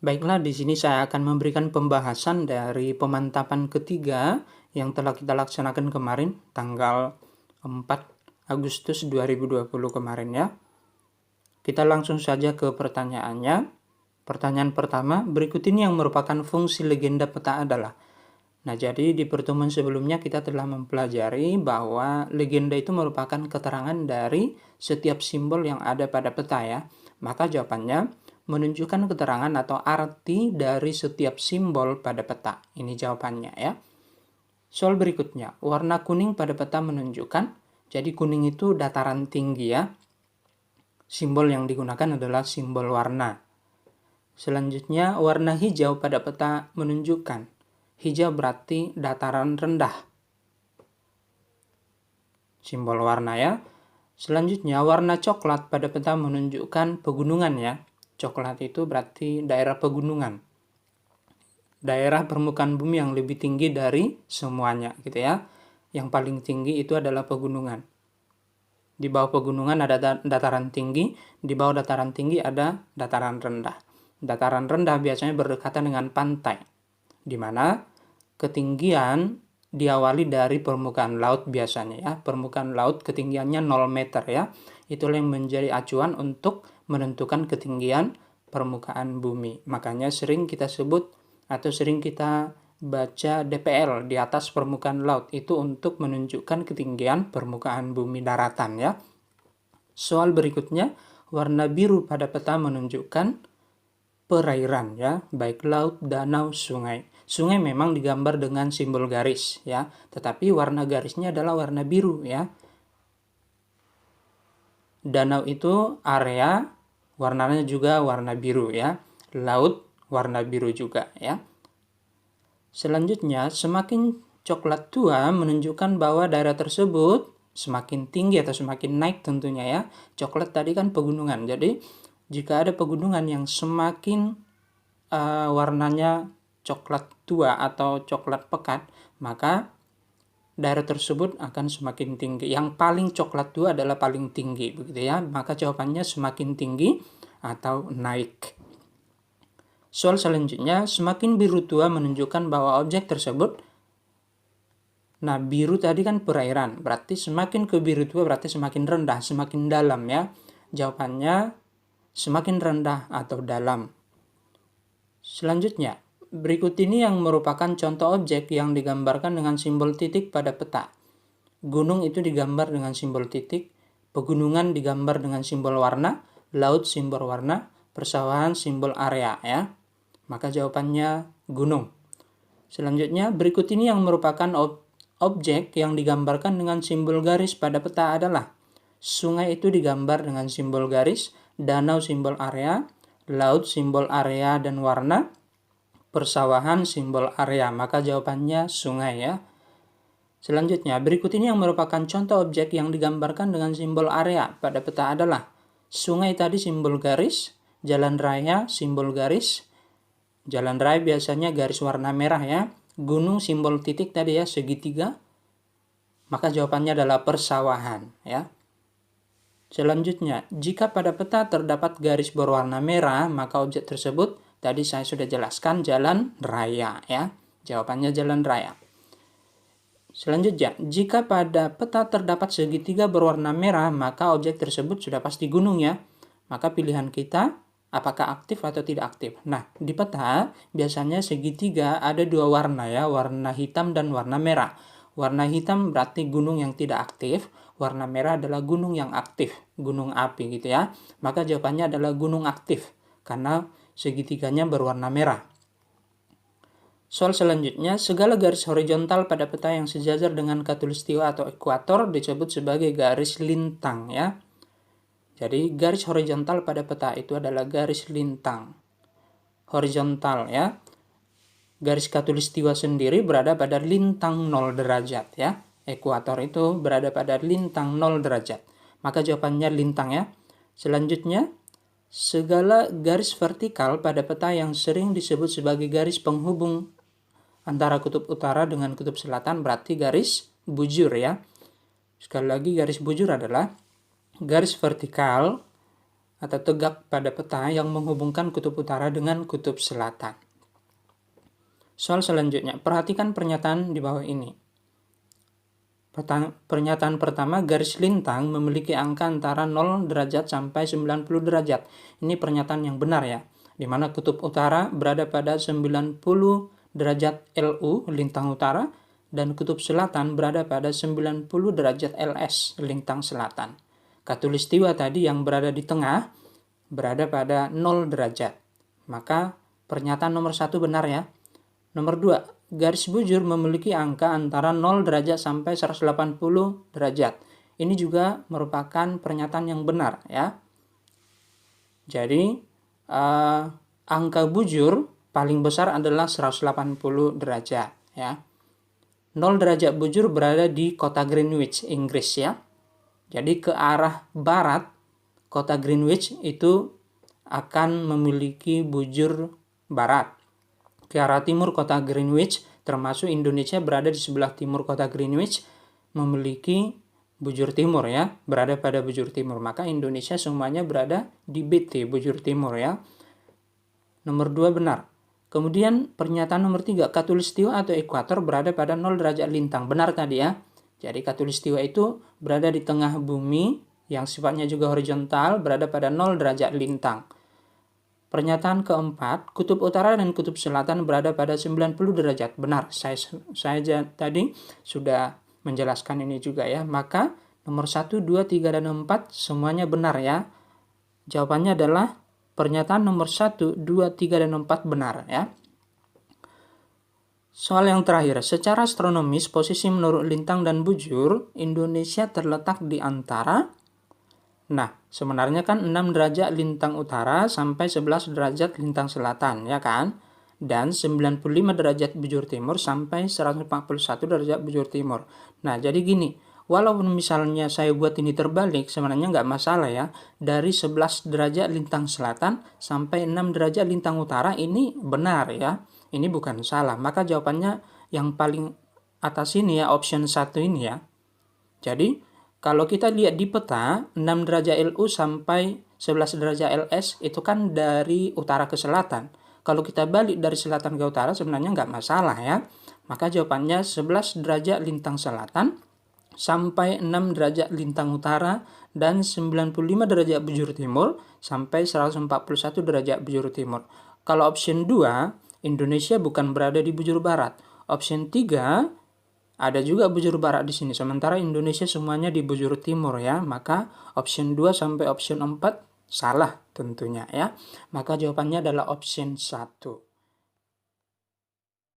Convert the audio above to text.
Baiklah, di sini saya akan memberikan pembahasan dari pemantapan ketiga yang telah kita laksanakan kemarin, tanggal 4 Agustus 2020 kemarin ya. Kita langsung saja ke pertanyaannya. Pertanyaan pertama, berikut ini yang merupakan fungsi legenda peta adalah. Nah, jadi di pertemuan sebelumnya kita telah mempelajari bahwa legenda itu merupakan keterangan dari setiap simbol yang ada pada peta ya. Maka jawabannya menunjukkan keterangan atau arti dari setiap simbol pada peta. Ini jawabannya ya. Soal berikutnya, warna kuning pada peta menunjukkan, jadi kuning itu dataran tinggi ya. Simbol yang digunakan adalah simbol warna. Selanjutnya, warna hijau pada peta menunjukkan, hijau berarti dataran rendah. Simbol warna ya. Selanjutnya, warna coklat pada peta menunjukkan pegunungan ya. Coklat itu berarti daerah pegunungan. Daerah permukaan bumi yang lebih tinggi dari semuanya gitu ya. Yang paling tinggi itu adalah pegunungan. Di bawah pegunungan ada dataran tinggi, di bawah dataran tinggi ada dataran rendah. Dataran rendah biasanya berdekatan dengan pantai, di mana ketinggian diawali dari permukaan laut biasanya ya. Permukaan laut ketinggiannya 0 meter ya. Itulah yang menjadi acuan untuk menentukan ketinggian permukaan bumi. Makanya sering kita sebut atau sering kita baca DPL di atas permukaan laut itu untuk menunjukkan ketinggian permukaan bumi daratan ya. Soal berikutnya, warna biru pada peta menunjukkan perairan ya, baik laut, danau, sungai. Sungai memang digambar dengan simbol garis ya, tetapi warna garisnya adalah warna biru ya. Danau itu area, warnanya juga warna biru ya. Laut warna biru juga ya. Selanjutnya, semakin coklat tua menunjukkan bahwa daerah tersebut semakin tinggi atau semakin naik tentunya ya. Coklat tadi kan pegunungan, jadi jika ada pegunungan yang semakin warnanya coklat tua atau coklat pekat, maka daerah tersebut akan semakin tinggi. Yang paling coklat tua adalah paling tinggi, begitu ya. Maka jawabannya semakin tinggi atau naik. Soal selanjutnya, semakin biru tua menunjukkan bahwa objek tersebut, nah biru tadi kan perairan, berarti semakin ke biru tua berarti semakin rendah, semakin dalam ya. Jawabannya semakin rendah atau dalam. Selanjutnya, berikut ini yang merupakan contoh objek yang digambarkan dengan simbol titik pada peta. Gunung itu digambar dengan simbol titik, pegunungan digambar dengan simbol warna, laut simbol warna, persawahan simbol area ya. Maka jawabannya gunung. Selanjutnya, berikut ini yang merupakan objek yang digambarkan dengan simbol garis pada peta adalah sungai itu digambar dengan simbol garis, danau simbol area, laut simbol area dan warna, persawahan simbol area. Maka jawabannya sungai ya. Selanjutnya, berikut ini yang merupakan contoh objek yang digambarkan dengan simbol area pada peta adalah sungai tadi simbol garis, jalan raya simbol garis, jalan raya biasanya garis warna merah ya. Gunung simbol titik tadi ya, segitiga. Maka jawabannya adalah persawahan ya. Selanjutnya, jika pada peta terdapat garis berwarna merah, maka objek tersebut tadi saya sudah jelaskan jalan raya ya. Jawabannya jalan raya. Selanjutnya, jika pada peta terdapat segitiga berwarna merah, maka objek tersebut sudah pasti gunung ya. Maka pilihan kita apakah aktif atau tidak aktif. Nah, di peta biasanya segitiga ada dua warna ya, warna hitam dan warna merah. Warna hitam berarti gunung yang tidak aktif, warna merah adalah gunung yang aktif, gunung api gitu ya. Maka jawabannya adalah gunung aktif, karena segitiganya berwarna merah. Soal selanjutnya, segala garis horizontal pada peta yang sejajar dengan khatulistiwa atau ekuator disebut sebagai garis lintang ya. Jadi garis horizontal pada peta itu adalah garis lintang. Horizontal ya. Garis khatulistiwa sendiri berada pada lintang 0 derajat ya. Ekuator itu berada pada lintang 0 derajat. Maka jawabannya lintang ya. Selanjutnya, segala garis vertikal pada peta yang sering disebut sebagai garis penghubung antara kutub utara dengan kutub selatan berarti garis bujur ya. Sekali lagi, garis bujur adalah garis vertikal atau tegak pada peta yang menghubungkan kutub utara dengan kutub selatan. Soal selanjutnya, perhatikan pernyataan di bawah ini. Pernyataan pertama, garis lintang memiliki angka antara 0 derajat sampai 90 derajat. Ini pernyataan yang benar ya, di mana kutub utara berada pada 90 derajat LU, lintang utara, dan kutub selatan berada pada 90 derajat LS, lintang selatan. Khatulistiwa tadi yang berada di tengah berada pada 0 derajat. Maka pernyataan nomor 1 benar ya. Nomor 2, garis bujur memiliki angka antara 0 derajat sampai 180 derajat. Ini juga merupakan pernyataan yang benar ya. Jadi angka bujur paling besar adalah 180 derajat ya. 0 derajat bujur berada di kota Greenwich, Inggris ya. Jadi ke arah barat kota Greenwich itu akan memiliki bujur barat. Ke arah timur kota Greenwich, termasuk Indonesia berada di sebelah timur kota Greenwich, memiliki bujur timur ya, berada pada bujur timur. Maka Indonesia semuanya berada di BT, bujur timur ya. Nomor 2 benar. Kemudian pernyataan nomor 3, khatulistiwa atau ekuator berada pada 0 derajat lintang. Benar tadi ya. Jadi khatulistiwa itu berada di tengah bumi yang sifatnya juga horizontal, berada pada 0 derajat lintang. Pernyataan keempat, kutub utara dan kutub selatan berada pada 90 derajat. Benar, saya tadi sudah menjelaskan ini juga ya. Maka nomor 1, 2, 3, dan 4 semuanya benar ya. Jawabannya adalah pernyataan nomor 1, 2, 3, dan 4 benar ya. Soal yang terakhir, secara astronomis posisi menurut lintang dan bujur, Indonesia terletak di antara. Nah, sebenarnya kan 6 derajat lintang utara sampai 11 derajat lintang selatan, ya kan? Dan 95 derajat bujur timur sampai 141 derajat bujur timur. Nah, jadi gini, walaupun misalnya saya buat ini terbalik, sebenarnya nggak masalah ya. Dari 11 derajat lintang selatan sampai 6 derajat lintang utara ini benar ya. Ini bukan salah. Maka jawabannya yang paling atas ini ya, option 1 ini ya. Jadi, kalau kita lihat di peta, 6 derajat LU sampai 11 derajat LS itu kan dari utara ke selatan. Kalau kita balik dari selatan ke utara sebenarnya nggak masalah ya. Maka jawabannya 11 derajat lintang selatan sampai 6 derajat lintang utara dan 95 derajat bujur timur sampai 141 derajat bujur timur. Kalau option 2, Indonesia bukan berada di bujur barat. Option 3, ada juga bujur barat di sini, sementara Indonesia semuanya di bujur timur ya. Maka option 2 sampai option 4 salah tentunya ya. Maka jawabannya adalah option 1.